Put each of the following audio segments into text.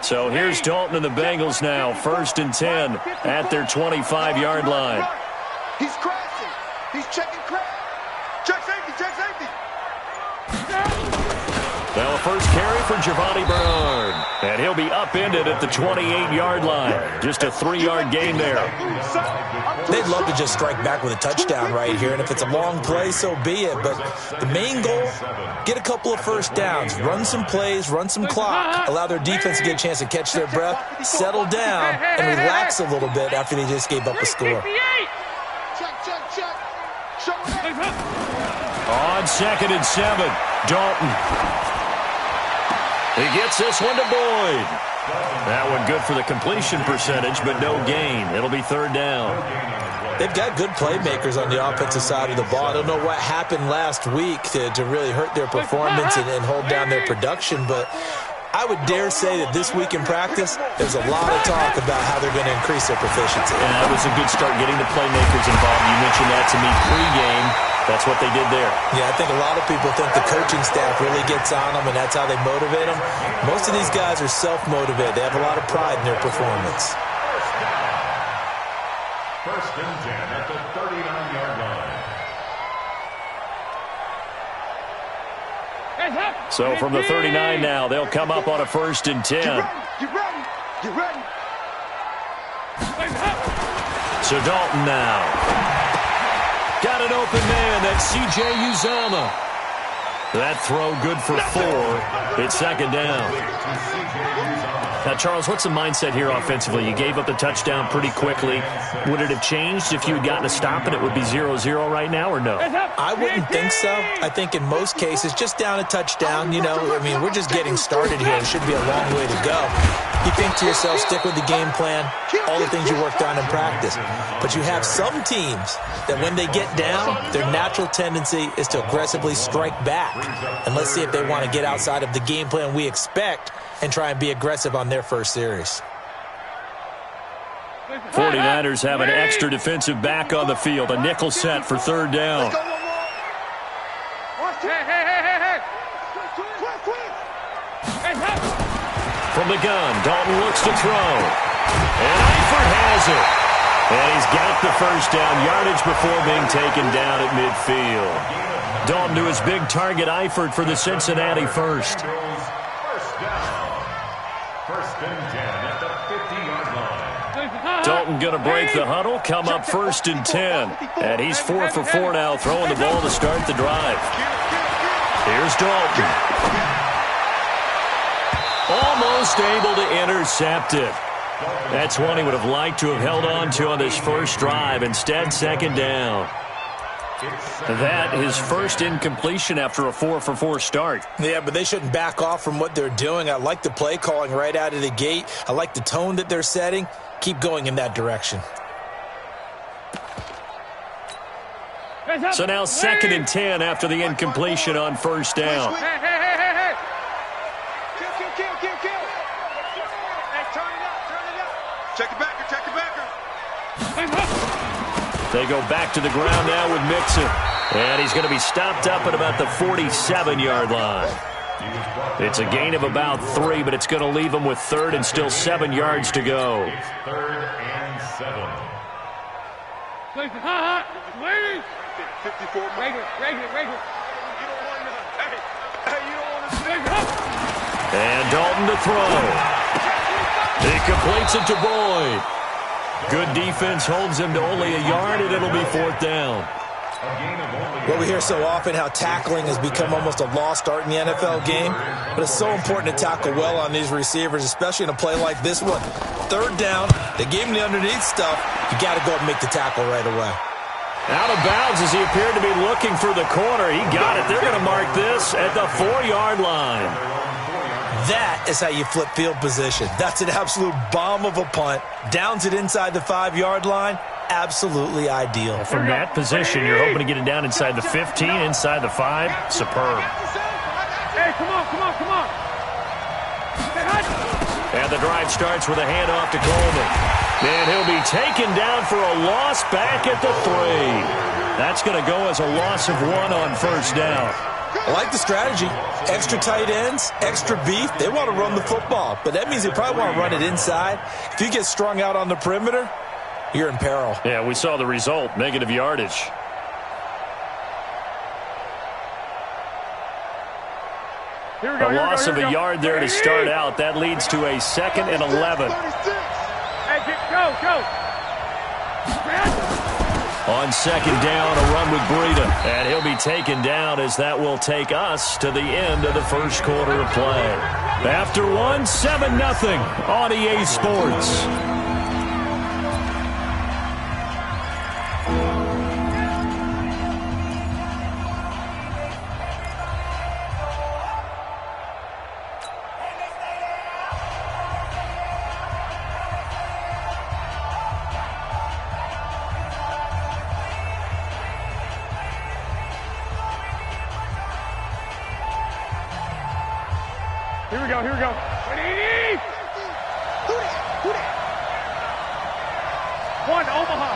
So here's Dalton and the Bengals now. 1st and 10 at their 25-yard line. He's crashing. He's checking crash. Check safety. Check safety. Now a first carry for Giovanni Bernard. And he'll be upended at the 28-yard line. Just a 3-yard gain there. They'd love to just strike back with a touchdown right here. And if it's a long play, so be it. But the main goal, get a couple of first downs. Run some plays, run some clock. Allow their defense to get a chance to catch their breath, settle down, and relax a little bit after they just gave up a score. On 2nd and 7, Dalton. He gets this one to Boyd. That one good for the completion percentage, but no gain. It'll be 3rd down. They've got good playmakers on the offensive side of the ball. I don't know what happened last week to really hurt their performance and hold down their production, but I would dare say that this week in practice, there's a lot of talk about how they're going to increase their proficiency. And that was a good start getting the playmakers involved. You mentioned that to me pregame. That's what they did there. Yeah, I think a lot of people think the coaching staff really gets on them, and that's how they motivate them. Most of these guys are self-motivated. They have a lot of pride in their performance. 1st and 10 at the 39-yard line. So from the 39 now, they'll come up on a 1st and 10. Get ready. Get ready. So Dalton now. Got an open man. That's C.J. Uzomah. That throw good for 4. It's 2nd down. Now, Charles, what's the mindset here offensively? You gave up the touchdown pretty quickly. Would it have changed if you had gotten a stop and it would be 0-0 right now, or no? I wouldn't think so. I think in most cases, just down a touchdown, you know, I mean, we're just getting started here. It should be a long way to go. You think to yourself, stick with the game plan, all the things you worked on in practice. But you have some teams that when they get down, their natural tendency is to aggressively strike back. And let's see if they want to get outside of the game plan we expect and try and be aggressive on their first series. 49ers have an extra defensive back on the field. A nickel set for 3rd down. From the gun, Dalton looks to throw. And Eifert has it. And he's got the 1st down yardage before being taken down at midfield. Dalton to his big target, Eifert, for the Cincinnati 1st. 1st and 10 at the 50-yard line. Dalton going to break the huddle, come up 1st and 10. And he's 4 for 4 now, throwing the ball to start the drive. Here's Dalton. Almost able to intercept it. That's one he would have liked to have held on to on this first drive. Instead, 2nd down. That his first incompletion after a 4 for 4 start. Yeah, but they shouldn't back off from what they're doing. I like the play calling right out of the gate. I like the tone that they're setting. Keep going in that direction. So now 2nd and 10 after the incompletion on 1st down. Check it back. Check it back. They go back to the ground now with Mixon. And he's going to be stopped up at about the 47-yard line. It's a gain of about 3, but it's going to leave him with 3rd and still 7 yards to go. 3rd and 7. 54. And Dalton to throw. He completes it to Boyd. Good defense holds him to only a yard, and it'll be 4th down. Well, we hear so often how tackling has become almost a lost art in the NFL game, but it's so important to tackle well on these receivers, especially in a play like this one. 3rd down, they gave him the underneath stuff. You got to go and make the tackle right away. Out of bounds as he appeared to be looking for the corner. He got it. They're going to mark this at the 4-yard line. That is how you flip field position. That's an absolute bomb of a punt. Downs it inside the 5-yard line. Absolutely ideal. From that position, you're hoping to get it down inside the 15, inside the 5. Superb. Hey, come on. And the drive starts with a handoff to Coleman. And he'll be taken down for a loss back at the 3. That's going to go as a loss of 1 on 1st down. I like the strategy. Extra tight ends, extra beef. They want to run the football, but that means they probably want to run it inside. If you get strung out on the perimeter, you're in peril. Yeah, we saw the result, negative yardage. A loss of a yard there to start out. That leads to a 2nd and 11. Hey, go. On 2nd down, a run with Breida. And he'll be taken down as that will take us to the end of the first quarter of play. After one, 7-0 on EA Sports. Here we go. One, Omaha.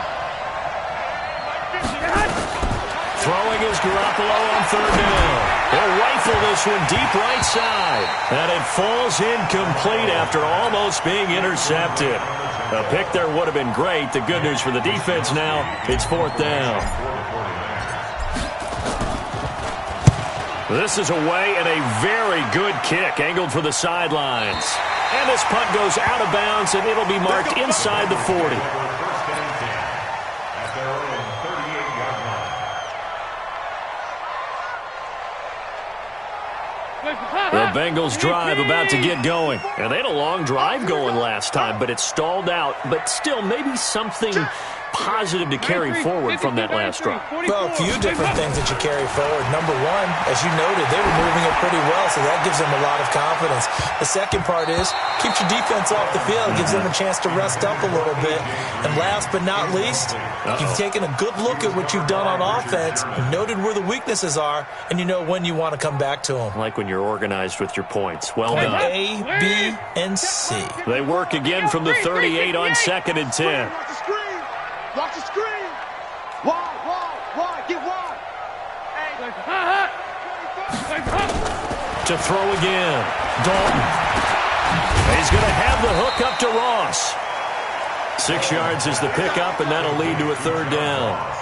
Throwing is Garoppolo on 3rd down. He'll rifle this one deep right side. And it falls incomplete after almost being intercepted. A pick there would have been great. The good news for the defense now, it's 4th down. This is away and a very good kick, angled for the sidelines. And this punt goes out of bounds, and it'll be marked inside the 40. The Bengals drive about to get going. And they had a long drive going last time, but it stalled out. But still, maybe something positive to carry forward from that last drive. Well, a few different things that you carry forward. Number one, as you noted, they were moving it pretty well, so that gives them a lot of confidence. The second part is, keeps your defense off the field, gives them a chance to rest up a little bit. And last but not least, you've taken a good look at what you've done on offense, noted where the weaknesses are, and you know when you want to come back to them. Like when you're organized with your points. Well done. A, B, and C. They work again from the 38 on 2nd and 10. Watch the screen. Wide. Get wide. To throw again. Dalton. He's going to have the hook up to Ross. 6 yards is the pickup, and that'll lead to a 3rd down.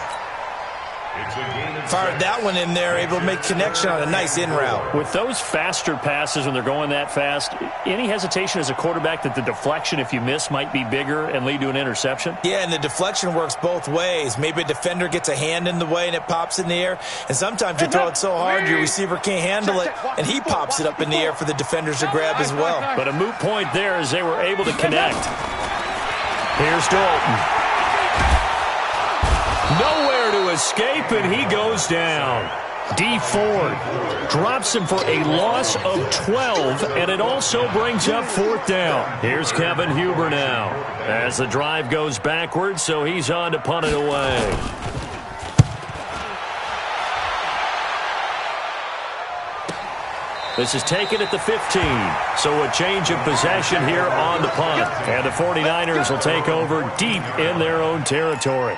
Fired that one in there, able to make connection on a nice in route. With those faster passes when they're going that fast, any hesitation as a quarterback that the deflection, if you miss, might be bigger and lead to an interception? Yeah, and the deflection works both ways. Maybe a defender gets a hand in the way and it pops in the air. And sometimes you throw it so hard your receiver can't handle it, and he pops it up in the air for the defenders to grab as well. But a moot point there as they were able to connect. Here's Dalton. Nowhere to escape, and he goes down. D. Ford drops him for a loss of 12, and it also brings up 4th down. Here's Kevin Huber now as the drive goes backwards, so he's on to punt it away. This is taken at the 15, so a change of possession here on the punt. And the 49ers will take over deep in their own territory.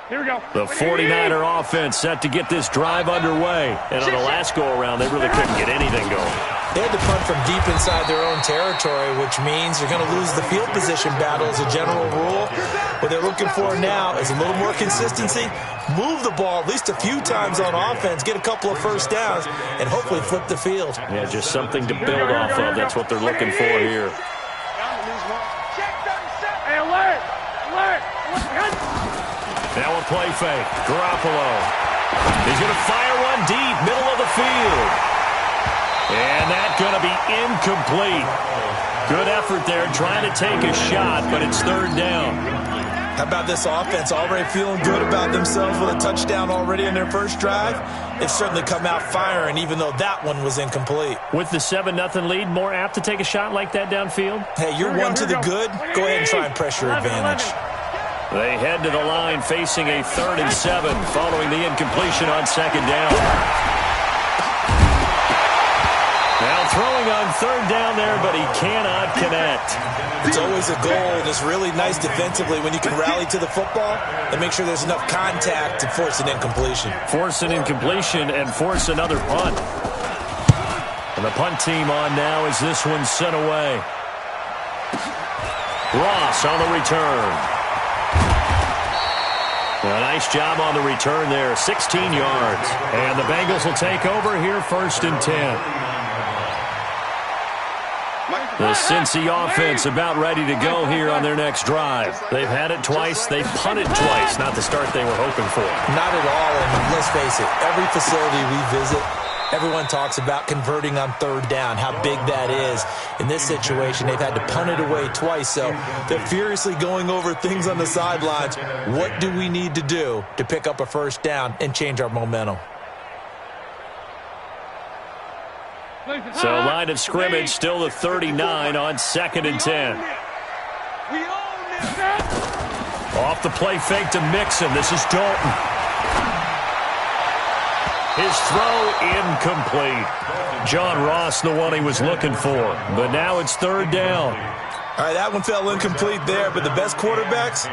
Here we go. The 49er offense set to get this drive underway. And on the last go-around, they really couldn't get anything going. They had to punt from deep inside their own territory, which means they're going to lose the field position battle as a general rule. What they're looking for now is a little more consistency, move the ball at least a few times on offense, get a couple of first downs, and hopefully flip the field. Yeah, just something to build off of. That's what they're looking for here. Hey, alert! Now a play fake. Garoppolo. He's going to fire one deep, middle of the field. And that's going to be incomplete. Good effort there, trying to take a shot, but it's 3rd down. How about this offense already feeling good about themselves with a touchdown already in their first drive? They've certainly come out firing, even though that one was incomplete. With the 7-0 lead, more apt to take a shot like that downfield? Hey, you're one to the good. Go ahead and try and press your advantage. They head to the line facing a 3rd and 7 following the incompletion on 2nd down. Now throwing on third down there, but he cannot connect. It's always a goal, and it's really nice defensively when you can rally to the football and make sure there's enough contact to force an incompletion. Force an incompletion and force another punt. And the punt team on now as this one's sent away. Ross on the return. A nice job on the return there, 16 yards. And the Bengals will take over here, 1st and 10. The Cincy offense about ready to go here on their next drive. They've had it twice. They've punted twice. Not the start they were hoping for. Not at all, and let's face it, every facility we visit, everyone talks about converting on third down, how big that is. In this situation, they've had to punt it away twice, so they're furiously going over things on the sidelines. What do we need to do to pick up a first down and change our momentum? So line of scrimmage still the 39 on 2nd and 10. Off the play fake to Mixon. This is Dalton. His throw incomplete. John Ross, the one he was looking for. But now it's 3rd down. All right, that one fell incomplete there, but the best quarterbacks,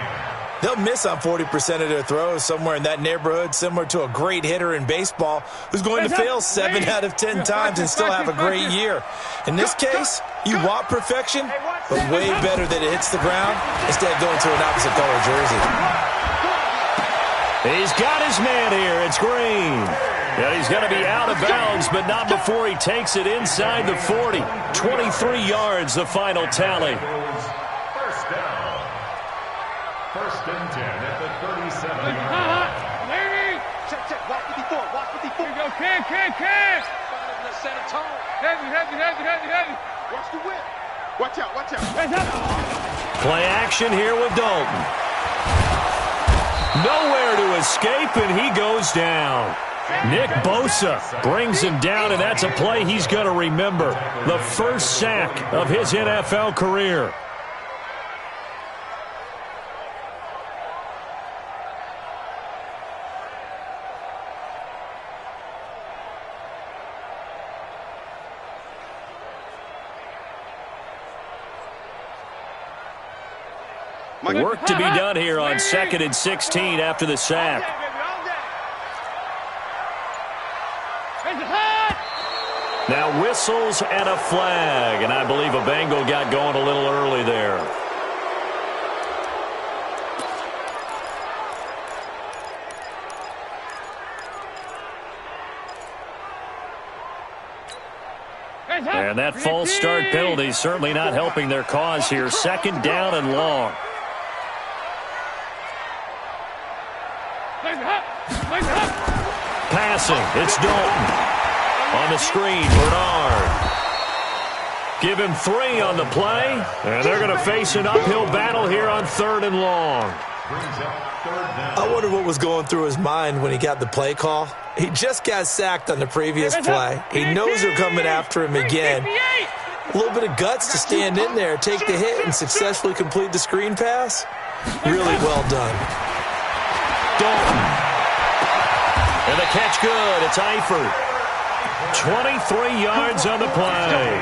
they'll miss on 40% of their throws, somewhere in that neighborhood, similar to a great hitter in baseball who's going to fail 7 out of 10 times and still have a great year. In this case, you want perfection, but way better that it hits the ground instead of going to an opposite color jersey. He's got his man here. It's Green. And he's going to be out of bounds, but not before he takes it inside the 40. 23 yards, the final tally. First down. 1st and 10 at the 37-yard line. Check. Watch 54. Watch 54. Here we go. Can. Let's set a tone. Heavy. Watch the whip. Watch out. Play action here with Dalton. Nowhere to escape, and he goes down. Nick Bosa brings him down, and that's a play he's going to remember. The first sack of his NFL career. Work to be done here on 2nd and 16 after the sack. Now whistles and a flag, and I believe a Bengal got going a little early there. And that false start penalty is certainly not helping their cause here. 2nd down and long. Passing, it's Dalton. On the screen, Bernard. Give him 3 on the play, and they're going to face an uphill battle here on 3rd and long. I wonder what was going through his mind when he got the play call. He just got sacked on the previous play. He knows they're coming after him again. A little bit of guts to stand in there, take the hit, and successfully complete the screen pass. Really well done. Dalton. And the catch good. It's Eifert. 23 yards on the play.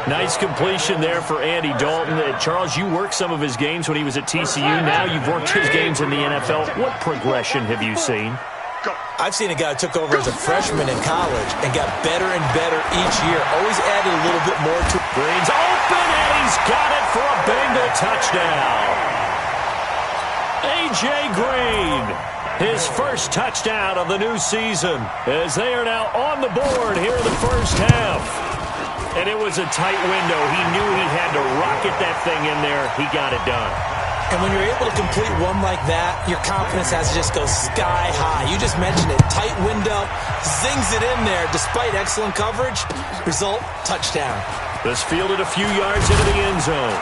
Nice completion there for Andy Dalton. Charles, you worked some of his games when he was at TCU. Now you've worked his games in the NFL. What progression have you seen? I've seen a guy who took over as a freshman in college and got better and better each year. Always added a little bit more to it. Green's open, and he's got it for a Bengal touchdown. A.J. Green, his first touchdown of the new season, as they are now on the board here in the first half. And it was a tight window. He knew he had to rocket that thing in there. He got it done. And when you're able to complete one like that, your confidence has to just go sky high. You just mentioned it. Tight window, zings it in there despite excellent coverage. Result, touchdown. This fielded a few yards into the end zone.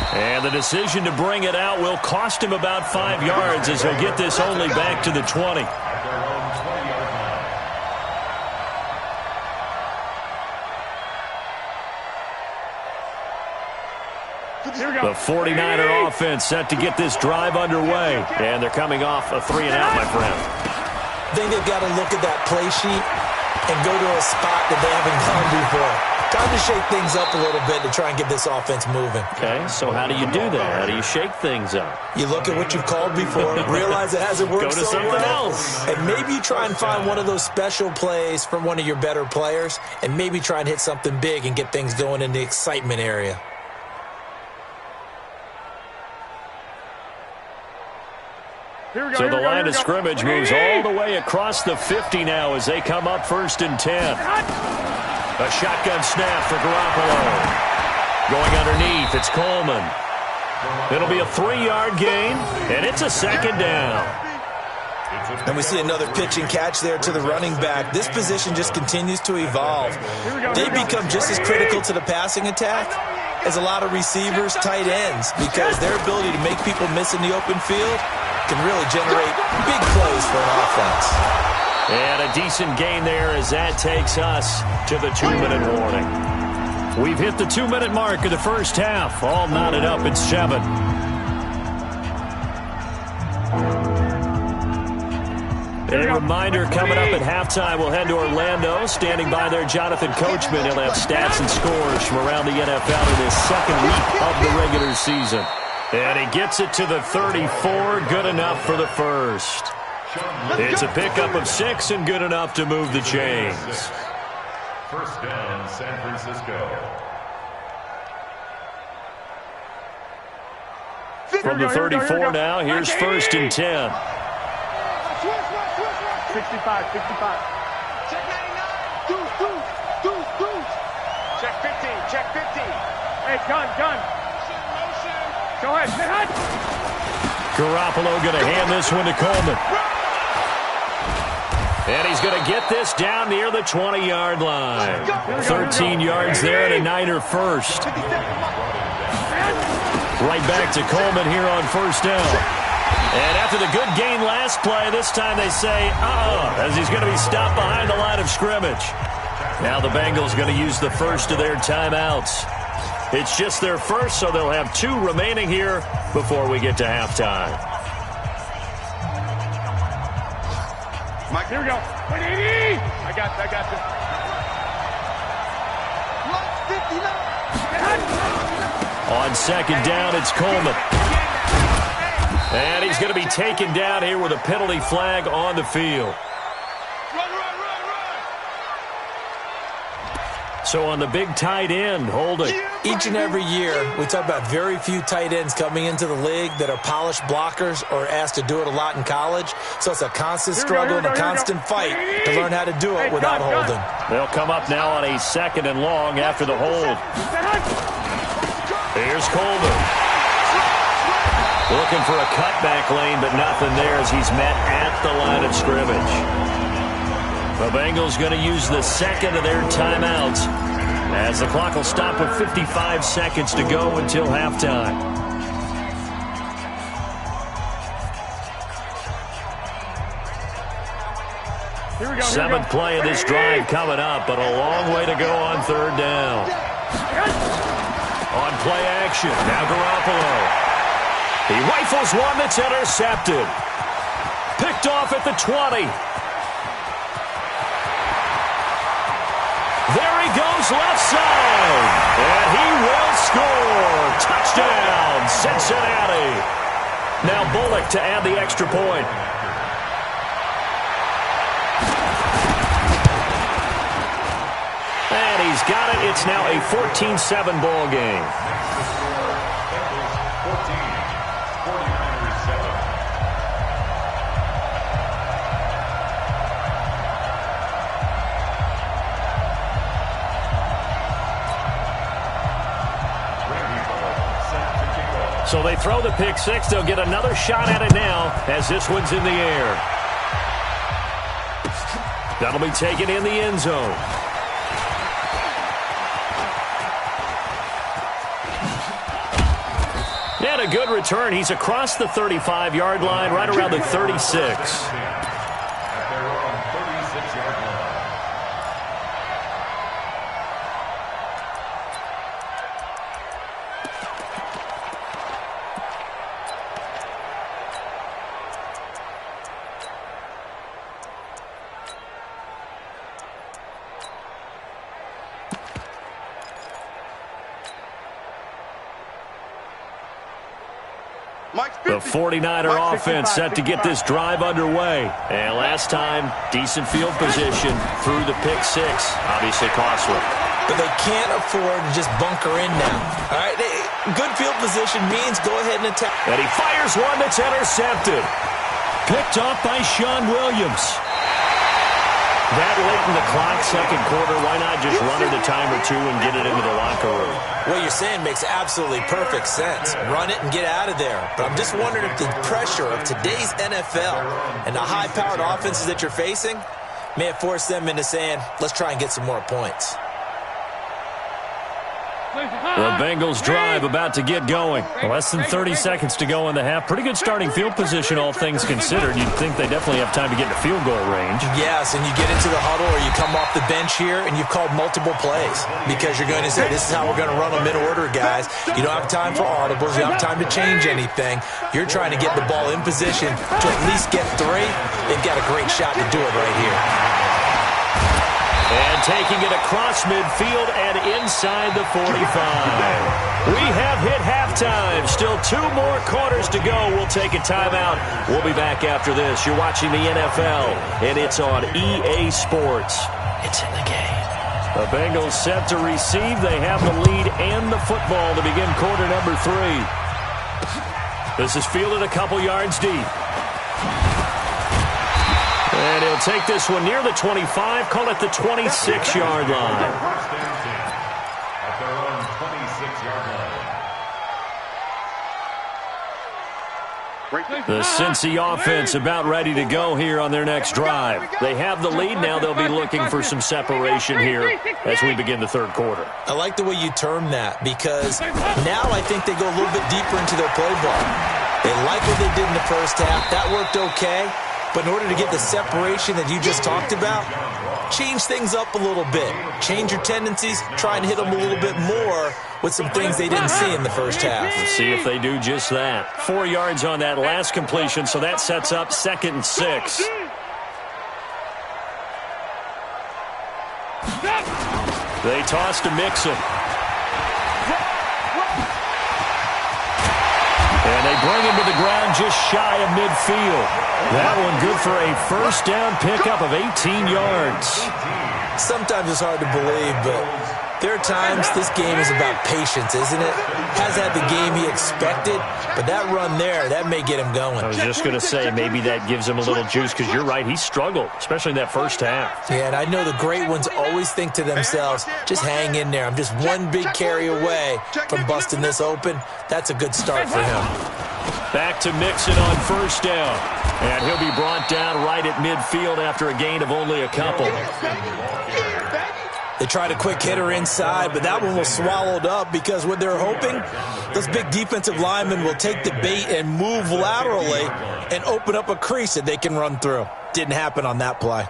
And the decision to bring it out will cost him about 5 yards as he'll get this only back to the 20. The 49er offense set to get this drive underway. And they're coming off a 3-and-out, my friend. I think they've got to look at that play sheet and go to a spot that they haven't gone before. Time to shake things up a little bit to try and get this offense moving. Okay, so how do you do that? How do you shake things up? You look at what you've called before, realize it hasn't worked Go to so something well, else. and maybe you try and find one of those special plays from one of your better players, and maybe try and hit something big and get things going in the excitement area. So the line of scrimmage moves all the way across the 50 now as they come up 1st and 10. A shotgun snap for Garoppolo. Going underneath, it's Coleman. It'll be a 3-yard gain, and it's a 2nd down. And we see another pitch and catch there to the running back. This position just continues to evolve. They become just as critical to the passing attack as a lot of receivers, tight ends, because their ability to make people miss in the open field can really generate big plays for an offense. And a decent gain there as that takes us to the 2-minute warning. We've hit the 2-minute mark of the first half. All knotted up at 7. A reminder coming up at halftime, we'll head to Orlando. Standing by there, Jonathan Coachman. He'll have stats and scores from around the NFL in his 2nd week of the regular season. And he gets it to the 34, good enough for the first. It's a pickup of 6 and good enough to move the chains. 1st down, San Francisco. From the 34 now, here's 1st and 10. 65. Check 99. Deuce. Check 15. Check 15. Hey, gun. Go ahead. Sit hot. Garoppolo going to hand this one to Coleman. And he's going to get this down near the 20-yard line. 13 yards there and a Niner first. Right back to Coleman here on 1st down. And after the good gain last play, this time they say, as he's going to be stopped behind the line of scrimmage. Now the Bengals going to use the first of their timeouts. It's just their first, so they'll have 2 remaining here before we get to halftime. Mike, here we go. 180. I got this. 59. On 2nd down, it's Coleman. And he's going to be taken down here with a penalty flag on the field. Run. So on the big tight end, holding. Each and every year, we talk about very few tight ends coming into the league that are polished blockers or asked to do it a lot in college. So it's a constant struggle and a constant fight to learn how to do it without holding. They'll come up now on a 2nd and long after the hold. Here's Coleman. Looking for a cutback lane, but nothing there as he's met at the line of scrimmage. The Bengals going to use the 2nd of their timeouts as the clock will stop with 55 seconds to go until halftime. Here we go. 7th play of this drive coming up, but a long way to go on 3rd down. On play action, now Garoppolo. He rifles one that's intercepted. Picked off at the 20. There he goes left side. And he will score. Touchdown, Cincinnati. Now Bullock to add the extra point. And he's got it. It's now a 14-7 ball game. 49ers 7. So they throw the pick 6. They'll get another shot at it now as this one's in the air. That'll be taken in the end zone. And a good return. He's across the 35-yard line, right around the 36. At their own 36-yard line. The 49er offense set to get this drive underway. And last time, decent field position through the pick six. Obviously costly. But they can't afford to just bunker in now. All right, good field position means go ahead and attack. And he fires one that's intercepted. Picked off by Sean Williams. That late in the clock, second quarter, why not just run it a time or two and get it into the locker room? What you're saying makes absolutely perfect sense. Run it and get out of there. But I'm just wondering if the pressure of today's NFL and the high-powered offenses that you're facing may have forced them into saying, let's try and get some more points. The Bengals drive about to get going. Less than 30 seconds to go in the half. Pretty good starting field position, all things considered. You'd think they definitely have time to get into field goal range. Yes, and you get into the huddle or you come off the bench here and you've called multiple plays because you're going to say, this is how we're going to run them in order, guys. You don't have time for audibles. You don't have time to change anything. You're trying to get the ball in position to at least get three. They've got a great shot to do it right here. And taking it across midfield and inside the 45. We have hit halftime. Still 2 more quarters to go. We'll take a timeout. We'll be back after this. You're watching the NFL, and it's on EA Sports. It's in the game. The Bengals set to receive. They have the lead and the football to begin quarter number 3. This is fielded a couple yards deep. And he'll take this one near the 25, call it the 26-yard line. At their own 26-yard line. The Cincy offense about ready to go here on their next drive. They have the lead now. They'll be looking for some separation here as we begin the third quarter. I like the way you term that because now I think they go a little bit deeper into their play ball. They like what they did in the first half. That worked okay. But in order to get the separation that you just talked about, change things up a little bit. Change your tendencies. Try and hit them a little bit more with some things they didn't see in the first half. We'll see if they do just that. 4 yards on that last completion, so that sets up 2nd and 6. They toss to Mixon. And they bring him to the ground just shy of midfield. That one good for a first down pickup of 18 yards. Sometimes it's hard to believe, but there are times this game is about patience, isn't it? Has had the game he expected, but that run there, that may get him going. I was just going to say, maybe that gives him a little juice, because you're right, he struggled, especially in that first half. Yeah, and I know the great ones always think to themselves, just hang in there. I'm just one big carry away from busting this open. That's a good start for him. Back to Mixon on first down. And he'll be brought down right at midfield after a gain of only a couple. They tried a quick hitter inside, but that one was swallowed up because what they're hoping, those big defensive linemen will take the bait and move laterally and open up a crease that they can run through. Didn't happen on that play.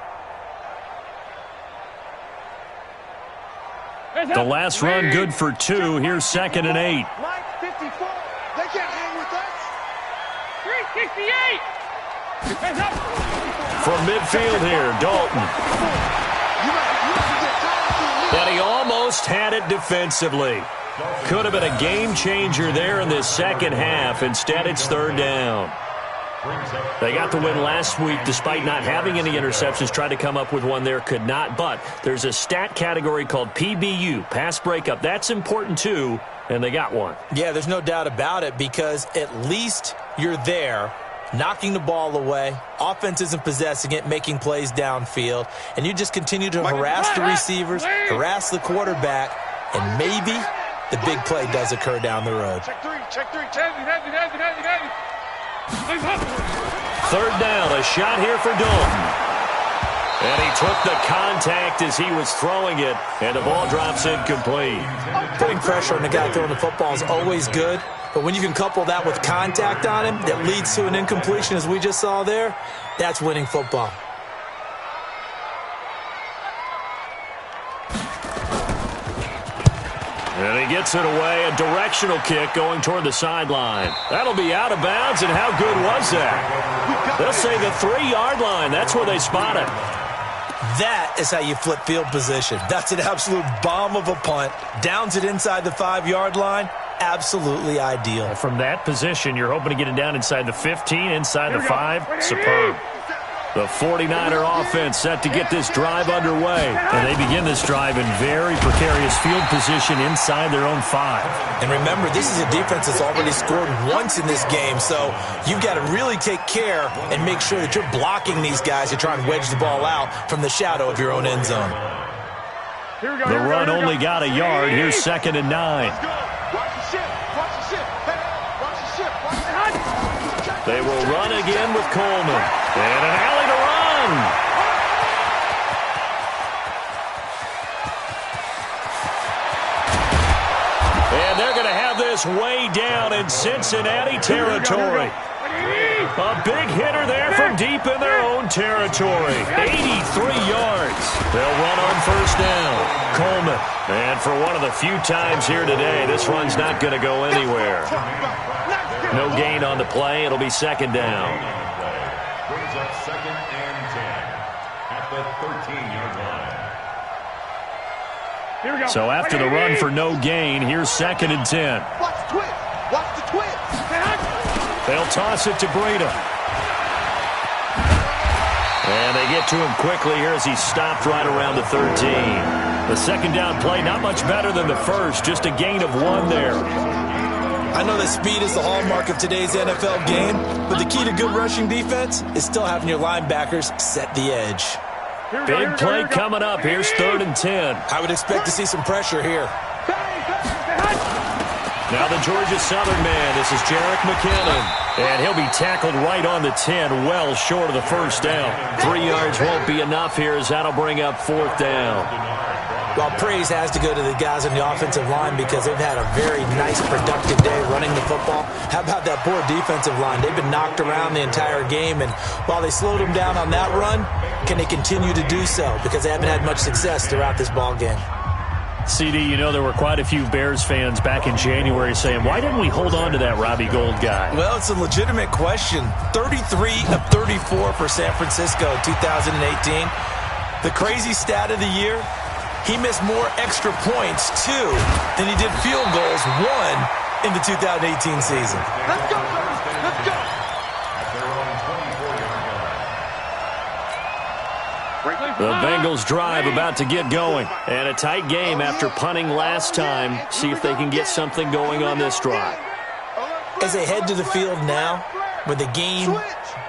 The last run good for 2. Here's 2nd and 8. Line 54. They can't hang with us. 368. From midfield here, Dalton. And he almost had it defensively. Could have been a game changer there in this second half. Instead, it's 3rd down. They got the win last week despite not having any interceptions. Tried to come up with one there, could not. But there's a stat category called PBU, pass breakup. That's important too, and they got one. Yeah, there's no doubt about it because at least you're there, knocking the ball away. Offense isn't possessing it, making plays downfield. And you just continue to harass the receivers, harass the quarterback, and maybe the big play does occur down the road. Check three. 3rd down, a shot here for Dalton. And he took the contact as he was throwing it, and the ball drops incomplete. Putting pressure on the guy throwing the football is always good, but when you can couple that with contact on him that leads to an incompletion, as we just saw there, that's winning football. And he gets it away, a directional kick going toward the sideline. That'll be out of bounds, and how good was that? They'll say the 3-yard line. That's where they spot it. That is how you flip field position. That's an absolute bomb of a punt. Downs it inside the 5-yard line. absolutely ideal. From that position, you're hoping to get it down inside the 15, inside the 5. Superb. The 49er offense set to get this drive underway. And they begin this drive in very precarious field position inside their own 5. And remember, this is a defense that's already scored once in this game, so you've got to really take care and make sure that you're blocking these guys to try and wedge the ball out from the shadow of your own end zone. The run only got a yard. Here's 2nd and 9. Watch the ship. Watch the ship. Hey, watch the ship. Watch the ship. They will run again with Coleman. And an alley to run. And they're going to have this way down in Cincinnati territory. A big hitter there from deep in their own territory. 83 yards. They'll run on 1st down. Coleman. And for one of the few times here today, this run's not going to go anywhere. No gain on the play. It'll be 2nd down. Brings up 2nd and 10 at the 13-yard line. Here we go. So after the run for no gain, here's 2nd and 10. Watch the twist. Watch the twist. They'll toss it to Breida. And they get to him quickly here as he stopped right around the 13. The 2nd down play, not much better than the first, just a gain of 1 there. I know that speed is the hallmark of today's NFL game, but the key to good rushing defense is still having your linebackers set the edge. Big play coming up. Here's 3rd and 10. I would expect to see some pressure here. Now the Georgia Southern man. This is Jerick McKinnon. And he'll be tackled right on the 10, well short of the 1st down. 3 yards won't be enough here as that'll bring up 4th down. Well, praise has to go to the guys on the offensive line because they've had a very nice, productive day running the football. How about that poor defensive line? They've been knocked around the entire game, and while they slowed them down on that run, can they continue to do so? Because they haven't had much success throughout this ball game. CD, you know there were quite a few Bears fans back in January saying, why didn't we hold on to that Robbie Gould guy? Well, it's a legitimate question. 33 of 34 for San Francisco in 2018. The crazy stat of the year, he missed more extra points, 2, than he did field goals, 1, in the 2018 season. Let's go, Bears. Let's go. The Bengals drive about to get going. And a tight game after punting last time. See if they can get something going on this drive. As they head to the field now, with the game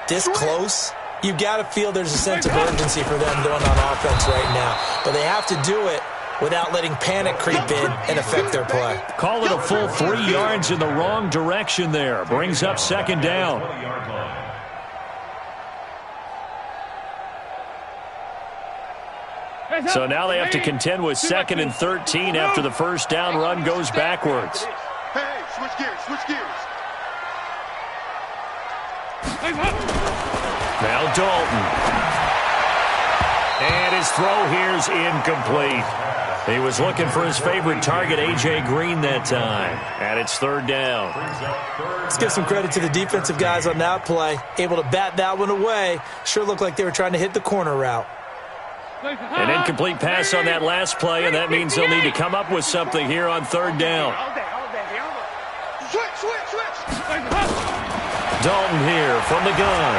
this close, you've got to feel there's a sense of urgency for them going on offense right now. But they have to do it without letting panic creep in and affect their play. Call it a full 3 yards in the wrong direction there. Brings up 2nd down. So now they have to contend with 2nd and 13 after the 1st down run goes backwards. Hey, switch gears, switch gears. Now Dalton. And his throw here's incomplete. He was looking for his favorite target, A.J. Green, that time. And it's 3rd down. Let's give some credit to the defensive guys on that play. Able to bat that one away. Sure looked like they were trying to hit the corner route. An incomplete pass on that last play, and that means they'll need to come up with something here on 3rd down. Switch. Dalton here from the gun.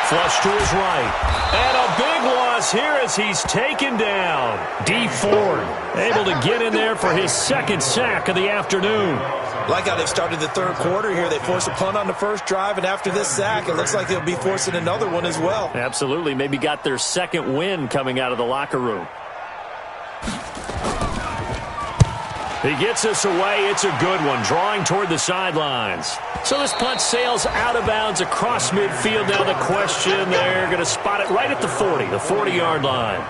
Flush to his right. And a big loss here as he's taken down. D. Ford able to get in there for his 2nd sack of the afternoon. Like how they've started the 3rd quarter here. They forced a punt on the 1st drive, and after this sack, it looks like they'll be forcing another one as well. Absolutely. Maybe got their 2nd win coming out of the locker room. He gets us away. It's a good one, drawing toward the sidelines. So this punt sails out of bounds across midfield. Now the question, they're going to spot it right at the 40, the 40-yard line.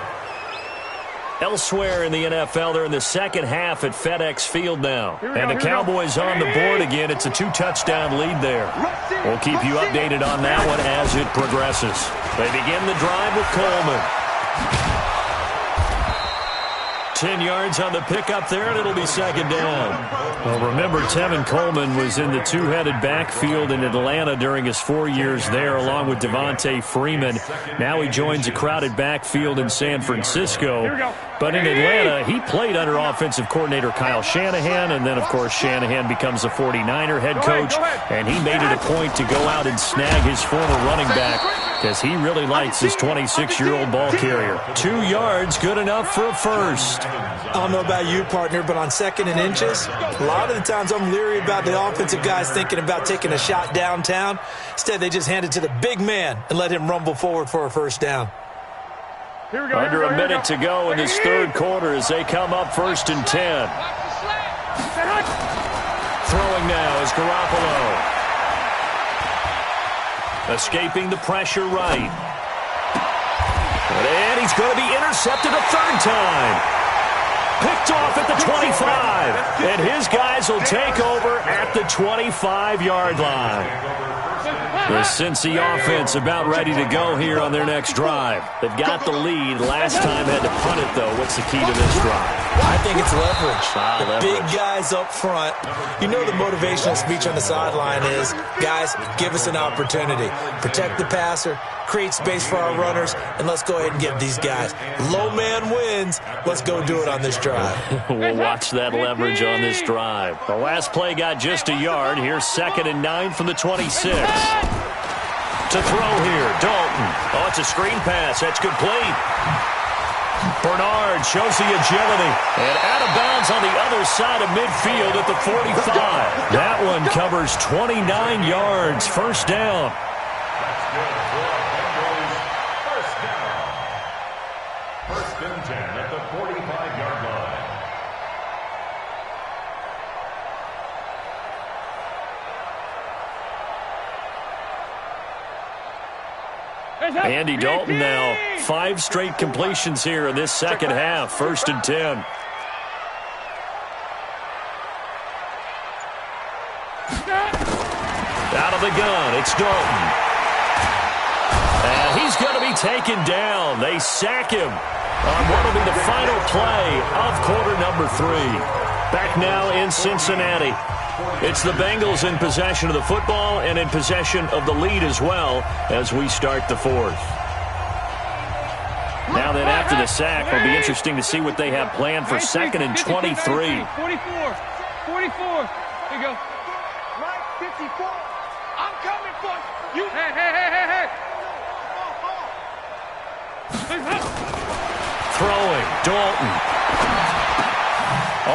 Elsewhere in the NFL, they're in the 2nd half at FedEx Field now. And the Cowboys on the board again. It's a 2-touchdown lead there. We'll keep you updated on that one as it progresses. They begin the drive with Coleman. 10 yards on the pickup there, and it'll be second down. Well, remember, Tevin Coleman was in the two-headed backfield in Atlanta during his 4 years there, along with Devontae Freeman. Now he joins a crowded backfield in San Francisco. But in Atlanta, he played under offensive coordinator Kyle Shanahan, and then, of course, Shanahan becomes a 49er head coach, and he made it a point to go out and snag his former running back because he really likes his 26-year-old ball carrier. 2 yards, good enough for a first. I don't know about you, partner, but on 2nd and inches, a lot of the times I'm leery about the offensive guys thinking about taking a shot downtown. Instead, they just hand it to the big man and let him rumble forward for a first down. Under a minute to go in this third quarter as they come up 1st and 10. Throwing now is Garoppolo. Escaping the pressure right. And he's going to be intercepted a third time. Picked off at the 25. And his guys will take over at the 25-yard line. The Cincy offense about ready to go here on their next drive. They've got the lead. Last time had to punt it, though. What's the key to this drive? I think it's leverage. Leverage. Big guys up front. You know the motivational speech on the sideline is, guys, give us an opportunity. Protect the passer, create space for our runners, and let's go ahead and give these guys. Low man wins. Let's go do it on this drive. We'll watch that leverage on this drive. The last play got just a yard. Here's 2nd and 9 from the 26. To throw here, Dalton. Oh, it's a screen pass. That's complete. Bernard shows the agility. And out of bounds on the other side of midfield at the 45. That one covers 29 yards. First down. First and 10 at the 45-yard line. Andy Dalton now 5 straight completions here in this second half. 1st and 10. Out of the gun, it's Dalton. And he's going to be taken down. They sack him on what will be the final play of quarter number 3. Back now in Cincinnati. It's the Bengals in possession of the football and in possession of the lead as well as we start the 4th. Now then, after the sack, it'll be interesting to see what they have planned for 2nd and 23. 44. 44. Here you go. Mike, 54. I'm coming for you. Hey. Throwing, Dalton.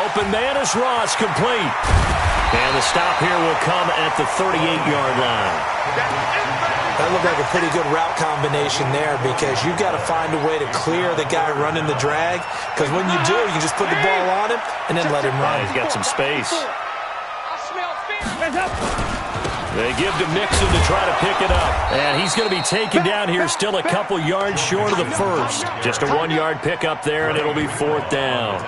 Open man is Ross, complete. And the stop here will come at the 38-yard line. That looked like a pretty good route combination there because you've got to find a way to clear the guy running the drag. Because when you do, you can just put the ball on him and then let him run. He's got some space. I smell fear. They give to Mixon to try to pick it up. And he's going to be taken down here, still a couple yards short of the first. Just a 1-yard pickup there, and it'll be 4th down.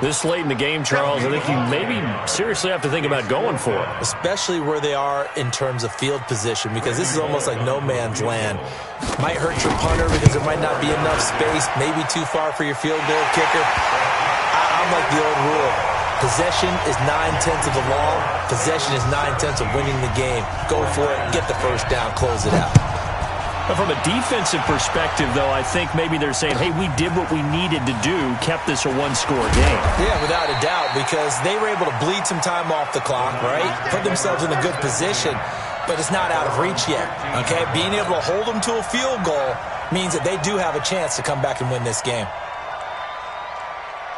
This late in the game, Charles, I think you maybe seriously have to think about going for it. Especially where they are in terms of field position, because this is almost like no man's land. Might hurt your punter because there might not be enough space, maybe too far for your field goal kicker. I'm like the old rule. Possession is 9/10 of the law. Possession is 9/10 of winning the game. Go for it, get the first down, close it out. But from a defensive perspective, though, I think maybe they're saying, hey, we did what we needed to do, kept this a one-score game. Yeah, without a doubt, because they were able to bleed some time off the clock, right? Put themselves in a good position, but it's not out of reach yet, okay? Being able to hold them to a field goal means that they do have a chance to come back and win this game.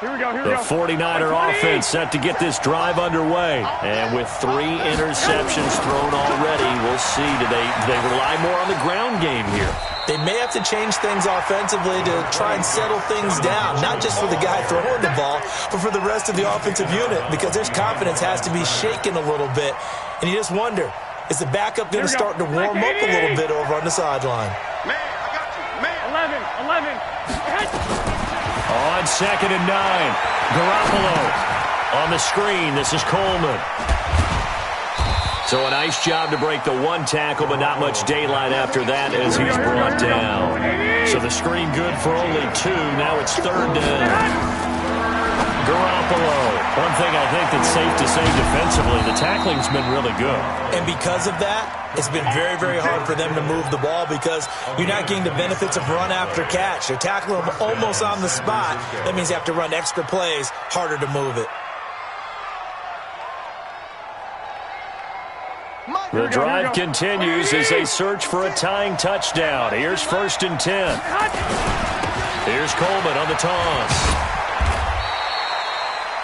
Here we go. The 49er offense set to get this drive underway. And with 3 interceptions thrown already, we'll see. Do they rely more on the ground game here? They may have to change things offensively to try and settle things down, not just for the guy throwing the ball, but for the rest of the offensive unit, because their confidence has to be shaken a little bit. And you just wonder, is the backup going to start to warm up a little bit over on the sideline? Man, I got you. Man. 11. On 2nd and 9, Garoppolo on the screen. This is Coleman. So a nice job to break the 1 tackle, but not much daylight after that as he's brought down. So the screen good for only 2. Now it's 3rd down. Garoppolo. One thing I think that's safe to say defensively, the tackling's been really good. And because of that, it's been very, very hard for them to move the ball because you're not getting the benefits of run after catch. They're tackling them almost on the spot. That means you have to run extra plays, harder to move it. The drive continues as they search for a tying touchdown. Here's 1st and 10. Here's Coleman on the toss.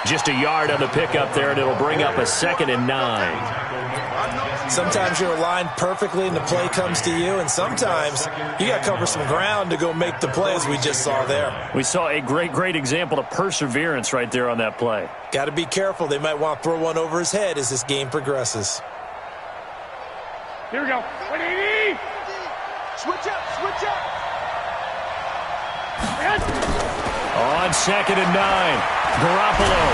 Just a yard on the pickup there, and it'll bring up a 2nd and 9. Sometimes you're aligned perfectly and the play comes to you, and sometimes you got to cover some ground to go make the play, as we just saw there. We saw a great example of perseverance right there on that play. Got to be careful. They might want to throw one over his head as this game progresses. Here we go. 180. Switch up, switch up. On 2nd and 9, Garoppolo.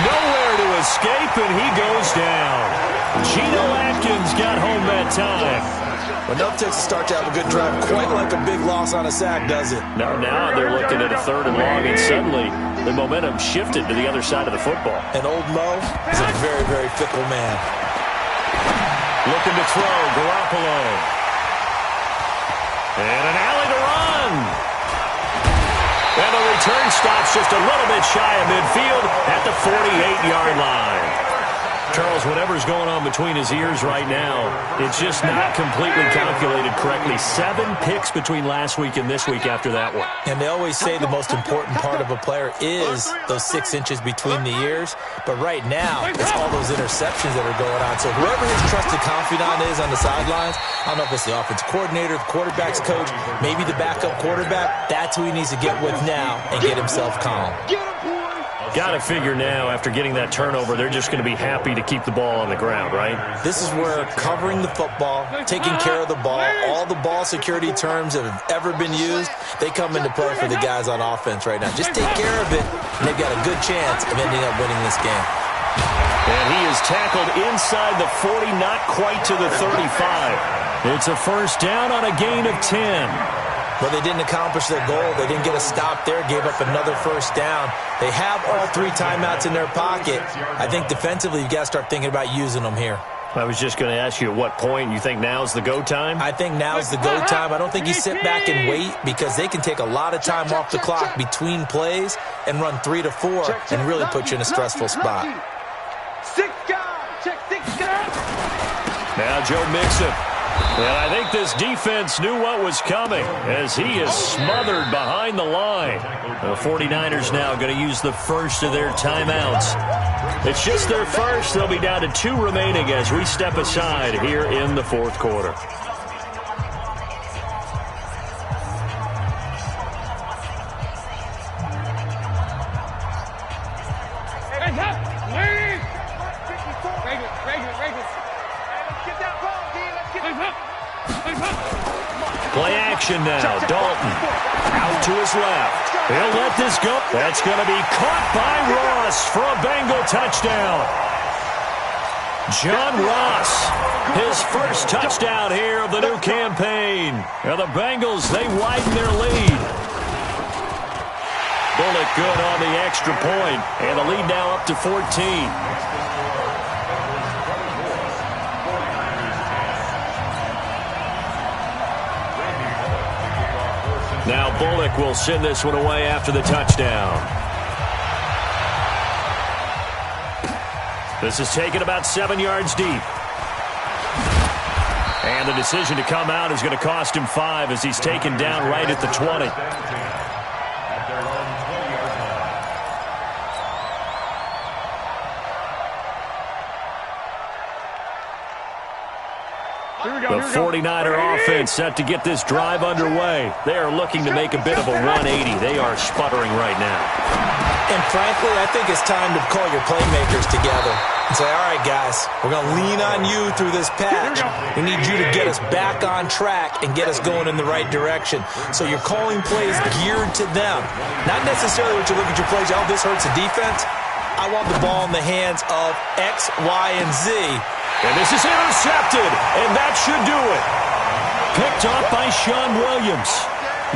Nowhere to escape, and he goes down. Geno Atkins got home that time. Enough takes to start to have a good drive, quite like a big loss on a sack, does it? Now they're looking at a 3rd and long, and suddenly the momentum shifted to the other side of the football. And old Mo is a very, very fickle man. Looking to throw, Garoppolo. And an alley to run. And the return stops just a little bit shy of midfield at the 48-yard line. Charles, whatever's going on between his ears right now, it's just not completely calculated correctly. 7 picks between last week and this week after that one. And they always say the most important part of a player is those 6 inches between the ears. But right now, it's all those interceptions that are going on. So whoever his trusted confidant is on the sidelines, I don't know if it's the offensive coordinator, the quarterback's coach, maybe the backup quarterback, that's who he needs to get with now and get himself calm. Got to figure now, after getting that turnover, they're just going to be happy to keep the ball on the ground, right? This is where covering the football, taking care of the ball, all the ball security terms that have ever been used, they come into play for the guys on offense right now. Just take care of it, and they've got a good chance of ending up winning this game. And he is tackled inside the 40, not quite to the 35. It's a 1st down on a gain of 10. But they didn't accomplish their goal. They didn't get a stop there, gave up another 1st down. They have all 3 timeouts in their pocket. I think defensively you've got to start thinking about using them here. I was just going to ask you at what point you think now's the go time? I think now's the go time. I don't think you sit back and wait because they can take a lot of time off the clock between plays and run 3 to 4 and really put you in a stressful spot. 6 guys. Check 6 guys. Now Joe Mixon. And I think this defense knew what was coming as he is smothered behind the line. The 49ers now going to use the first of their timeouts. It's just their first. They'll be down to 2 remaining as we step aside here in the 4th quarter. Play action now. Dalton out to his left. He'll let this go. That's going to be caught by Ross for a Bengal touchdown. John Ross, his first touchdown here of the new campaign. Now the Bengals, they widen their lead. Bullock good on the extra point, and the lead now up to 14. Now Bullock will send this one away after the touchdown. This is taken about 7 yards deep. And the decision to come out is going to cost him 5 as he's taken down right at the 20. The 49er offense set to get this drive underway. They are looking to make a bit of a 180. They are sputtering right now. And frankly, I think it's time to call your playmakers together and say, all right, guys, we're going to lean on you through this patch. We need you to get us back on track and get us going in the right direction. So you're calling plays geared to them. Not necessarily what you look at your plays, oh, this hurts the defense. I want the ball in the hands of X, Y, and Z. And this is intercepted, and that should do it. Picked off by Sean Williams.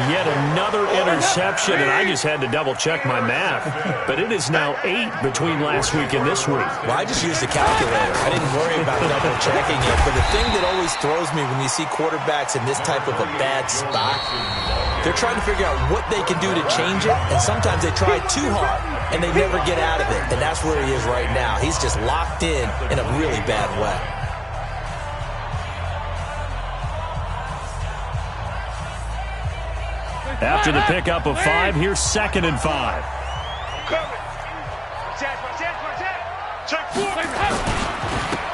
Yet another interception, and I just had to double-check my math. But it is now 8 between last week and this week. Well, I just used the calculator. I didn't worry about double-checking it. But the thing that always throws me when you see quarterbacks in this type of a bad spot, they're trying to figure out what they can do to change it, and sometimes they try too hard, and they never get out of it. And that's where he is right now. He's just locked in a really bad way. After the pickup of 5, here's 2nd and 5.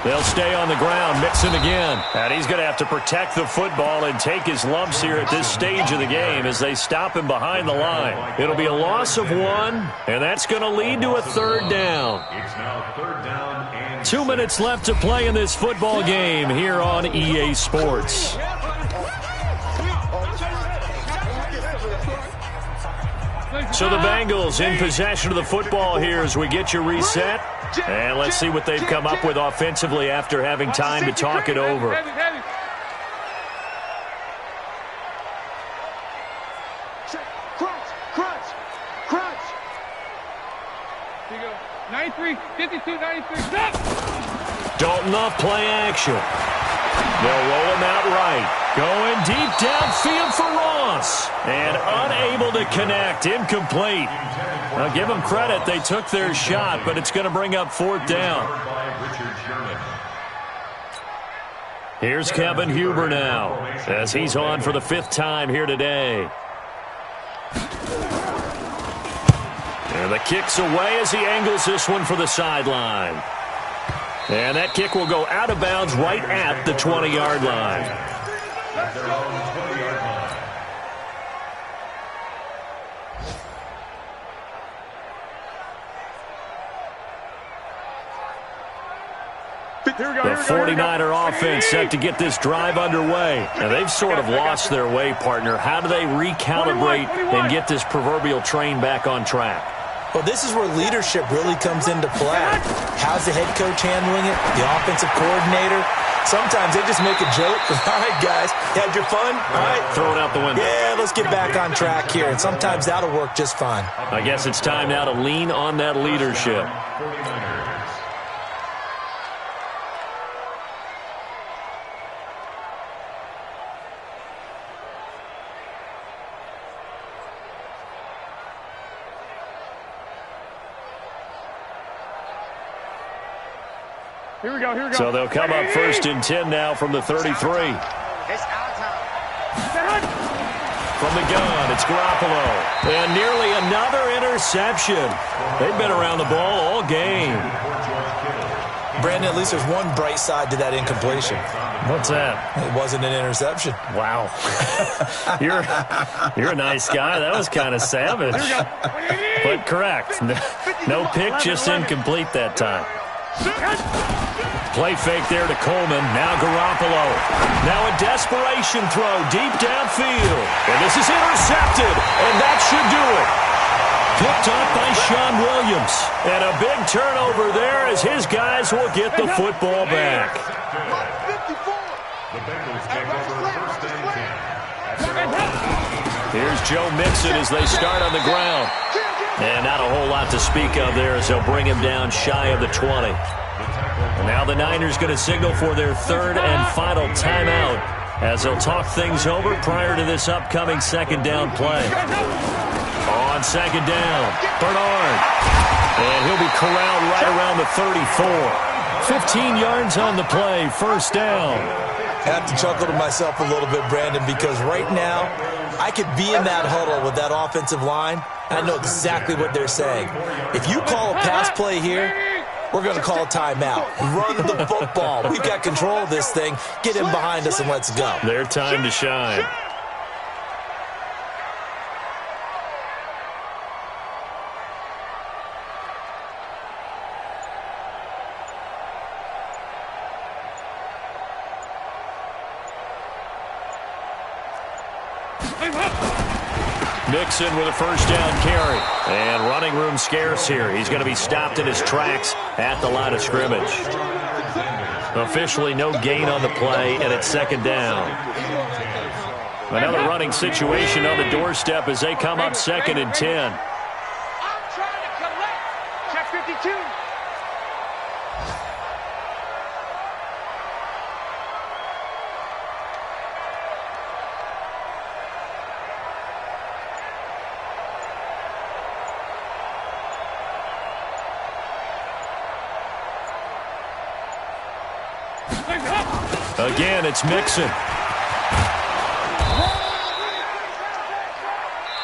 They'll stay on the ground, Mixon again. And he's going to have to protect the football and take his lumps here at this stage of the game as they stop him behind the line. It'll be a loss of 1, and that's going to lead to a 3rd down. It's now 3rd down and 2 minutes left to play in this football game here on EA Sports. So the Bengals in possession of the football here as we get you reset. And let's see what they've come up with offensively after having time to talk it over. Crunch. Here you go. 93, 52, 93. Stop! Dalton off play action. They'll roll him out right. Going deep downfield for Ross. And unable to connect. Incomplete. Now give them credit. They took their shot, but it's going to bring up 4th down. Here's Kevin Huber now as he's on for the 5th time here today. And the kick's away as he angles this one for the sideline. And that kick will go out of bounds right at the 20-yard line. At their own 20-yard line. The 49er offense set to get this drive underway. And they've sort of lost their way, partner. How do they recalibrate and get this proverbial train back on track? Well, this is where leadership really comes into play. How's the head coach handling it? The offensive coordinator? Sometimes they just make a joke. All right, guys, you had your fun? All right. Throw it out the window. Yeah, let's get back on track here. And sometimes that'll work just fine. I guess it's time now to lean on that leadership. 49ers. Here we go. So they'll come up 1st and 10 now from the 33. It's our time. From the gun, it's Garoppolo. And nearly another interception. They've been around the ball all game. Brandon, at least there's one bright side to that incompletion. What's that? It wasn't an interception. Wow. You're a nice guy. That was kind of savage. But correct. No pick, just incomplete that time. Play fake there to Coleman. Now Garoppolo. Now a desperation throw deep downfield. And this is intercepted. And that should do it. Picked up by Sean Williams. And a big turnover there as his guys will get the football back. The Bengals take over 1st and 10. Here's Joe Mixon as they start on the ground. And not a whole lot to speak of there as they'll bring him down shy of the 20. And now the Niners going to signal for their 3rd and final timeout as they'll talk things over prior to this upcoming 2nd down play. On 2nd down, Bernard. And he'll be corralled right around the 34. 15 yards on the play, 1st down. I have to chuckle to myself a little bit, Brandon, because right now I could be in that huddle with that offensive line. I know exactly what they're saying. If you call a pass play here, we're going to call a timeout. Run the football. We've got control of this thing. Get him behind us and let's go. Their time to shine. Mixon with a 1st down carry. And running room scarce here. He's going to be stopped in his tracks at the line of scrimmage. Officially no gain on the play, and it's 2nd down. Another running situation on the doorstep as they come up 2nd and 10. I'm trying to collect. Check 52. Again, it's Mixon.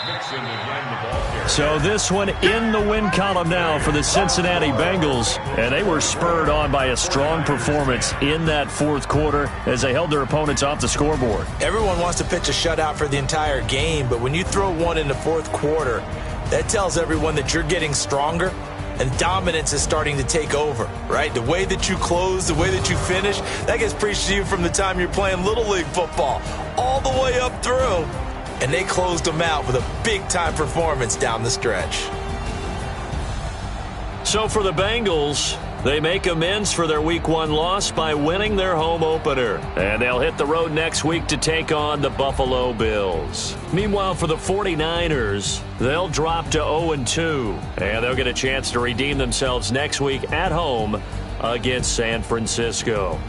Mixon again, the ball carrier. So this one in the win column now for the Cincinnati Bengals. And they were spurred on by a strong performance in that 4th quarter as they held their opponents off the scoreboard. Everyone wants to pitch a shutout for the entire game, but when you throw one in the 4th quarter, that tells everyone that you're getting stronger and dominance is starting to take over, right? The way that you close, the way that you finish, that gets preached to you from the time you're playing Little League football all the way up through. And they closed them out with a big-time performance down the stretch. So for the Bengals, they make amends for their Week 1 loss by winning their home opener. And they'll hit the road next week to take on the Buffalo Bills. Meanwhile, for the 49ers, they'll drop to 0-2. And they'll get a chance to redeem themselves next week at home against San Francisco.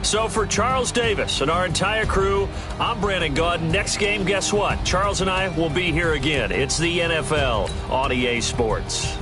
So for Charles Davis and our entire crew, I'm Brandon Gaudin. Next game, guess what? Charles and I will be here again. It's the NFL on EA Sports.